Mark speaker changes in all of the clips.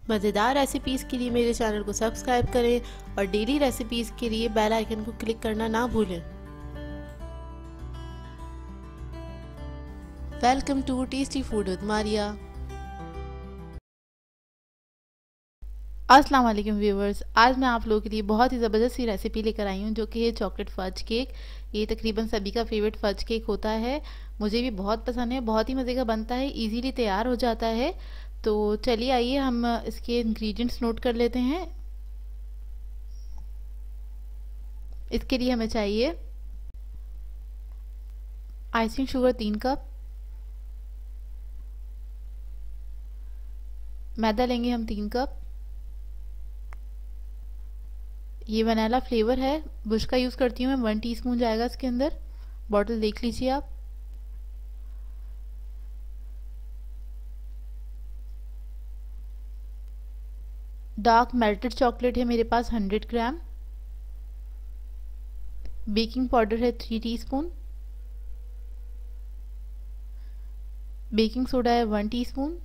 Speaker 1: मज़ेदार रेसिपीज़ के लिए मेरे चैनल को सब्सक्राइब करें और डेली रेसिपीज़ के लिए बेल आइकन को क्लिक करना ना भूलें। Welcome to tasty food with Maria. अस्सलाम वालेकुम व्यूवर्स, आज मैं आप लोगों के लिए बहुत ही ज़बरदस्त सी रेसिपी लेकर आई हूँ जो कि है चॉकलेट फज केक। ये तकरीबन सभी का फेवरेट फज केक होता है, मुझे भी बहुत पसंद है। बहुत ही मज़े का बनता है, इजीली तैयार हो जाता है। तो चलिए आइए हम इसके इंग्रेडिएंट्स नोट कर लेते हैं। इसके लिए हमें चाहिए आइसिंग शुगर 3 कप, मैदा लेंगे हम 3 कप। ये वनीला फ्लेवर है, बुश का यूज़ करती हूँ मैं, 1 टीस्पून जाएगा इसके अंदर। बॉटल देख लीजिए आप। डार्क मेल्टेड चॉकलेट है मेरे पास 100 ग्राम। बेकिंग पाउडर है 3 टीस्पून। बेकिंग सोडा है 1 टीस्पून।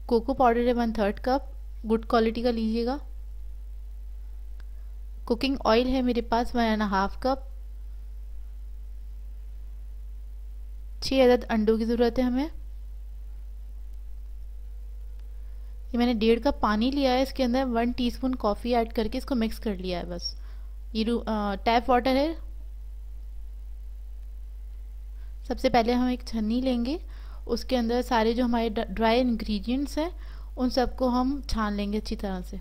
Speaker 1: कोको पाउडर है 1/3 कप, गुड क्वालिटी का लीजिएगा। कुकिंग ऑयल है मेरे पास 1.5 कप। 6 अदद अंडों की ज़रूरत है हमें। ये मैंने 1.5 कप पानी लिया है, इसके अंदर 1 टीस्पून कॉफ़ी ऐड करके इसको मिक्स कर लिया है बस। ये टैप वाटर है। सबसे पहले हम एक छन्नी लेंगे, उसके अंदर सारे जो हमारे ड्राई इंग्रेडिएंट्स हैं उन सबको हम छान लेंगे अच्छी तरह से।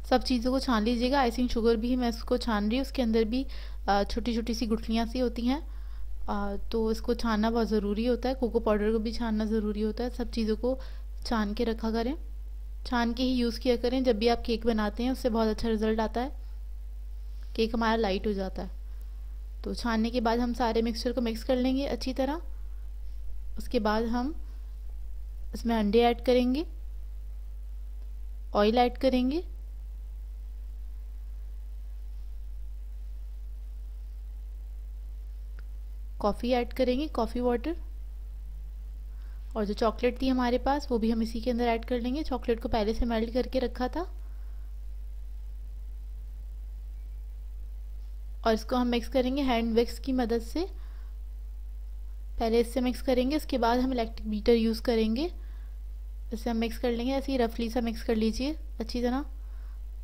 Speaker 1: सब चीज़ों को छान लीजिएगा। आइसिंग शुगर भी मैं इसको छान रही हूँ, उसके अंदर भी छोटी छोटी सी गुठलियाँ सी होती हैं, तो इसको छानना बहुत ज़रूरी होता है। कोको पाउडर को भी छानना ज़रूरी होता है। सब चीज़ों को छान के रखा करें, छान के ही यूज़ किया करें। जब भी आप केक बनाते हैं उससे बहुत अच्छा रिजल्ट आता है, केक हमारा लाइट हो जाता है। तो छानने के बाद हम सारे मिक्सचर को मिक्स कर लेंगे अच्छी तरह। उसके बाद हम इसमें अंडे ऐड करेंगे, ऑयल ऐड करेंगे, कॉफ़ी ऐड करेंगे, कॉफ़ी वाटर, और जो चॉकलेट थी हमारे पास वो भी हम इसी के अंदर ऐड कर लेंगे। चॉकलेट को पहले से मेल्ट करके रखा था, और इसको हम मिक्स करेंगे हैंड विक्स की मदद से। पहले इससे मिक्स करेंगे, उसके बाद हम इलेक्ट्रिक बीटर यूज़ करेंगे। इससे हम मिक्स कर लेंगे, ऐसे ही रफली सा मिक्स कर लीजिए अच्छी तरह।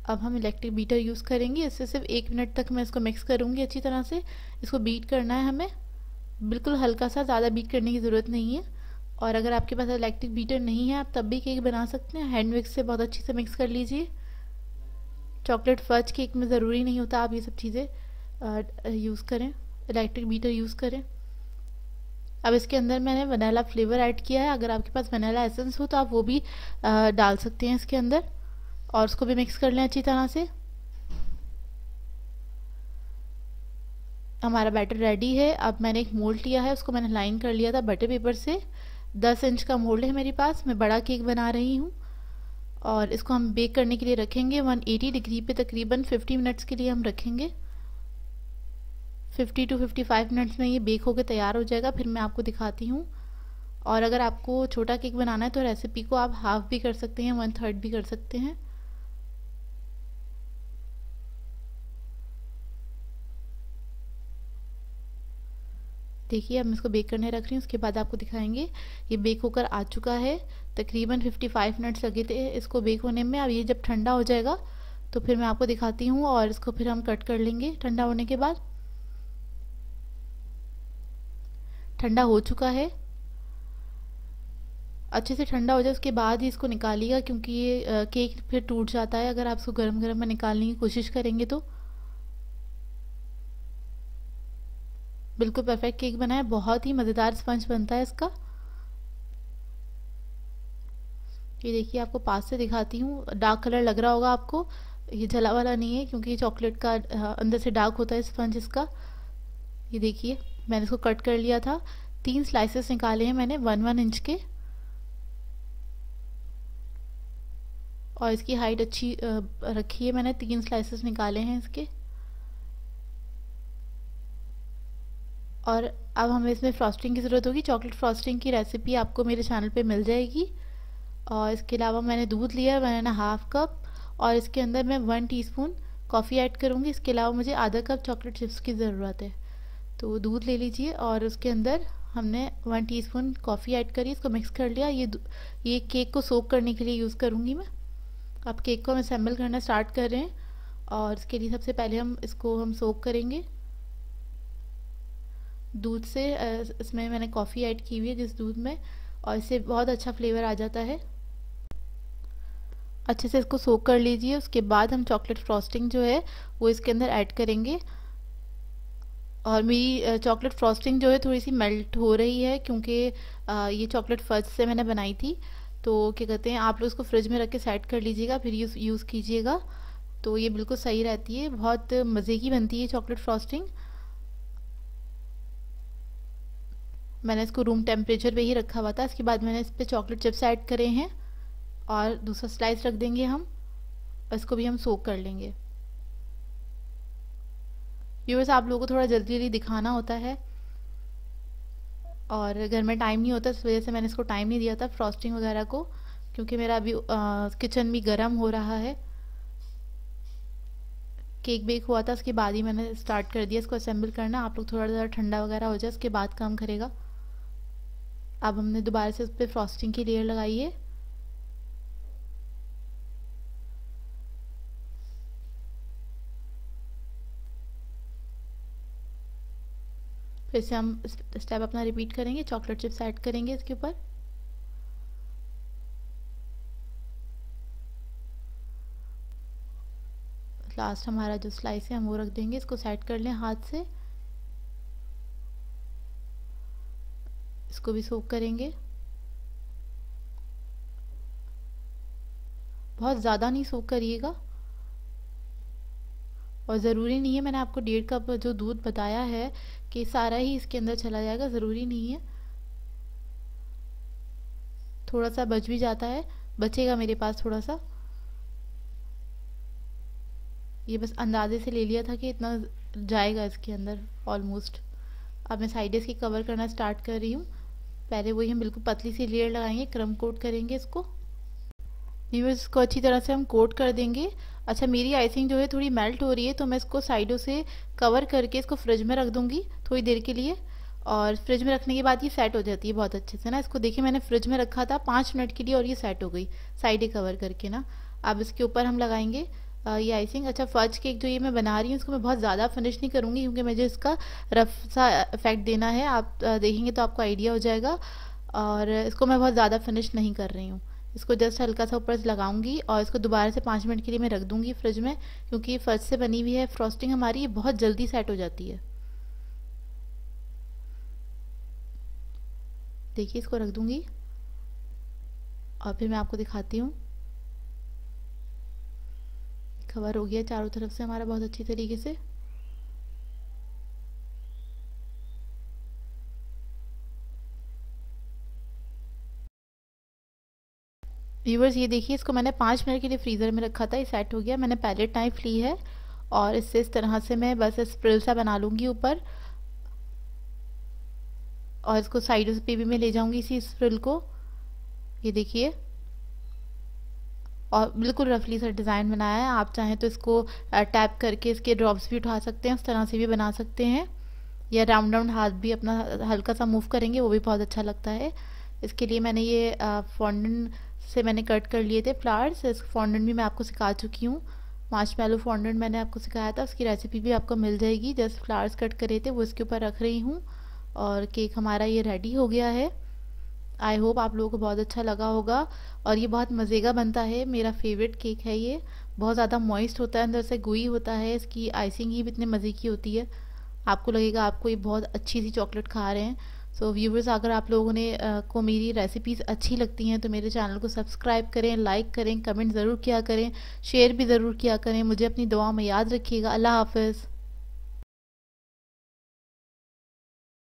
Speaker 1: अब हम इलेक्ट्रिक बीटर यूज़ करेंगे, इससे सिर्फ 1 मिनट तक मैं इसको मिक्स करूँगी अच्छी तरह से। इसको बीट करना है हमें, बिल्कुल हल्का सा, ज़्यादा बीट करने की ज़रूरत नहीं है। और अगर आपके पास इलेक्ट्रिक बीटर नहीं है आप तब भी केक बना सकते हैं, हैंड विक्स से बहुत अच्छी से मिक्स कर लीजिए। चॉकलेट फज केक में ज़रूरी नहीं होता आप ये सब चीज़ें यूज़ करें, इलेक्ट्रिक बीटर यूज़ करें। अब इसके अंदर मैंने वनीला फ्लेवर ऐड किया है, अगर आपके पास वनीला एसेंस हो तो आप वो भी डाल सकते हैं इसके अंदर, और उसको भी मिक्स कर लें अच्छी तरह से। हमारा बैटर रेडी है। अब मैंने एक मोल्ड लिया है, उसको मैंने लाइन कर लिया था बटर पेपर से। 10 इंच का मोल्ड है मेरे पास, मैं बड़ा केक बना रही हूँ। और इसको हम बेक करने के लिए रखेंगे 180 डिग्री पे, तकरीबन 50 मिनट्स के लिए हम रखेंगे। 50 to 55 मिनट्स में ये बेक होकर तैयार हो जाएगा, फिर मैं आपको दिखाती हूँ। और अगर आपको छोटा केक बनाना है तो रेसिपी को आप हाफ भी कर सकते हैं, 1/3 भी कर सकते हैं। देखिए अब मैं इसको बेक करने रख रही हूँ, उसके बाद आपको दिखाएंगे। ये बेक होकर आ चुका है, तकरीबन 55 मिनट्स लगे थे इसको बेक होने में। अब ये जब ठंडा हो जाएगा तो फिर मैं आपको दिखाती हूँ, और इसको फिर हम कट कर लेंगे ठंडा होने के बाद। ठंडा हो चुका है, अच्छे से ठंडा हो जाए उसके बाद ही इसको निकालिएगा, क्योंकि ये केक फिर टूट जाता है अगर आप इसको गर्म गर्म में निकालने की कोशिश करेंगे तो। बिल्कुल परफेक्ट केक बना है, बहुत ही मज़ेदार स्पंज बनता है इसका। ये देखिए आपको पास से दिखाती हूँ, डार्क कलर लग रहा होगा आपको, ये जला वाला नहीं है क्योंकि चॉकलेट का अंदर से डार्क होता है स्पंज इसका। ये देखिए मैंने इसको कट कर लिया था, 3 स्लाइसेस निकाले हैं मैंने 1-1 इंच के, और इसकी हाइट अच्छी रखी है मैंने, 3 स्लाइसेस निकाले हैं इसके। और अब हमें इसमें फ्रॉस्टिंग की ज़रूरत होगी। चॉकलेट फ्रॉस्टिंग की रेसिपी आपको मेरे चैनल पे मिल जाएगी। और इसके अलावा मैंने दूध लिया है 1.5 कप, और इसके अंदर मैं 1 टीस्पून कॉफ़ी ऐड करूँगी। इसके अलावा मुझे आधा कप चॉकलेट चिप्स की ज़रूरत है। तो दूध ले लीजिए और उसके अंदर हमने 1 टीस्पून कॉफ़ी ऐड करी, इसको मिक्स कर लिया। ये केक को सोक करने के लिए यूज़ करूँगी मैं। अब केक को हम असेंबल करना स्टार्ट कर रहे हैं, और इसके लिए सबसे पहले हम सोक करेंगे दूध से। इसमें मैंने कॉफ़ी ऐड की हुई है जिस दूध में, और इससे बहुत अच्छा फ्लेवर आ जाता है। अच्छे से इसको सोक कर लीजिए। उसके बाद हम चॉकलेट फ्रॉस्टिंग जो है वो इसके अंदर ऐड करेंगे। और मेरी चॉकलेट फ्रॉस्टिंग जो है थोड़ी सी मेल्ट हो रही है, क्योंकि ये चॉकलेट फर्स्ट से मैंने बनाई थी। तो क्या कहते हैं, आप लोग इसको फ्रिज में रख के सेट कर लीजिएगा, फिर यूज़ कीजिएगा। तो ये बिल्कुल सही रहती है, बहुत मज़े की बनती है चॉकलेट फ्रॉस्टिंग। मैंने इसको रूम टेम्परेचर पे ही रखा हुआ था। इसके बाद मैंने इस पर चॉकलेट चिप्स ऐड करे हैं, और दूसरा स्लाइस रख देंगे हम, और इसको भी हम सोक कर लेंगे। व्यूअर्स, आप लोगों को थोड़ा जल्दी जल्दी दिखाना होता है, और घर में टाइम नहीं होता, इस वजह से मैंने इसको टाइम नहीं दिया था फ्रॉस्टिंग वगैरह को, क्योंकि मेरा अभी किचन भी गर्म हो रहा है। केक बेक हुआ था, उसके बाद ही मैंने स्टार्ट कर दिया इसको असेंबल करना। आप लोग थोड़ा ज़्यादा ठंडा वगैरह हो जाए उसके बाद काम करेगा। अब हमने दोबारा से उस पर फ्रॉस्टिंग की लेयर लगाई है। फिर से हम स्टेप अपना रिपीट करेंगे, चॉकलेट चिप्स ऐड करेंगे इसके ऊपर। लास्ट हमारा जो स्लाइस है हम वो रख देंगे, इसको सेट कर लें हाथ से। इसको भी सोक करेंगे, बहुत ज़्यादा नहीं सोक करिएगा, और ज़रूरी नहीं है, मैंने आपको 1.5 कप जो दूध बताया है कि सारा ही इसके अंदर चला जाएगा, ज़रूरी नहीं है। थोड़ा सा बच भी जाता है, बचेगा मेरे पास थोड़ा सा। ये बस अंदाजे से ले लिया था कि इतना जाएगा इसके अंदर ऑलमोस्ट। अब मैं साइडेस की कवर करना स्टार्ट कर रही हूँ। पहले वही हम बिल्कुल पतली सी लेयर लगाएंगे, क्रम कोट करेंगे इसको। व्यूअर्स, इसको अच्छी तरह से हम कोट कर देंगे। अच्छा, मेरी आइसिंग जो है थोड़ी मेल्ट हो रही है, तो मैं इसको साइडों से कवर करके इसको फ्रिज में रख दूंगी थोड़ी देर के लिए। और फ्रिज में रखने के बाद ये सेट हो जाती है बहुत अच्छे से ना। इसको देखिए, मैंने फ्रिज में रखा था 5 मिनट के लिए, और ये सेट हो गई साइडें कवर करके ना। अब इसके ऊपर हम लगाएंगे ये आइसिंग। अच्छा, फज केक जो ये मैं बना रही हूँ इसको मैं बहुत ज़्यादा फिनिश नहीं करूँगी, क्योंकि मुझे इसका रफ सा इफेक्ट देना है। आप देखेंगे तो आपको आइडिया हो जाएगा। और इसको मैं बहुत ज़्यादा फिनिश नहीं कर रही हूँ, इसको जस्ट हल्का सा ऊपर से लगाऊंगी, और इसको दोबारा से 5 मिनट के लिए मैं रख दूंगी फ्रिज में, क्योंकि फर्ज से बनी हुई है फ्रॉस्टिंग हमारी, ये बहुत जल्दी सेट हो जाती है। देखिए, इसको रख दूंगी और फिर मैं आपको दिखाती हूँ। कवर हो गया चारों तरफ से हमारा बहुत अच्छी तरीके से। व्यूवर्स, ये देखिए, इसको मैंने 5 मिनट के लिए फ्रीज़र में रखा था, ये सेट हो गया। मैंने पैलेट नाइफ ली है, और इससे इस तरह से मैं बस स्प्रिल सा बना लूँगी ऊपर, और इसको साइड पे भी मैं ले जाऊँगी इसी स्प्रिल को। ये देखिए, और बिल्कुल रफली सा डिज़ाइन बनाया है। आप चाहें तो इसको टैप करके इसके ड्रॉप्स भी उठा सकते हैं, उस तरह से भी बना सकते हैं, या राउंड राउंड हाथ भी अपना हल्का सा मूव करेंगे, वो भी बहुत अच्छा लगता है। इसके लिए मैंने ये फॉन्डेंट से मैंने कट कर लिए थे फ्लावर्स। इस फॉन्डेंट भी मैं आपको सिखा चुकी हूँ, मार्शमेलो फॉन्डेंट मैंने आपको सिखाया था, उसकी रेसिपी भी आपको मिल जाएगी। जस्ट फ्लावर्स कट करे थे वो इसके ऊपर रख रही हूँ, और केक हमारा ये रेडी हो गया है। आई होप आप लोगों को बहुत अच्छा लगा होगा, और ये बहुत मज़े का बनता है, मेरा फेवरेट केक है ये। बहुत ज़्यादा मॉइस्ट होता है, अंदर से गुई होता है, इसकी आइसिंग ही इतने मज़े की होती है, आपको लगेगा आपको ये बहुत अच्छी सी चॉकलेट खा रहे हैं। सो व्यूवर्स, अगर आप लोगों ने को मेरी रेसिपीज़ अच्छी लगती हैं तो मेरे चैनल को सब्सक्राइब करें, लाइक करें, कमेंट ज़रूर किया करें, शेयर भी ज़रूर किया करें। मुझे अपनी दुआ में याद रखिएगा। अल्लाह हाफ़िज़।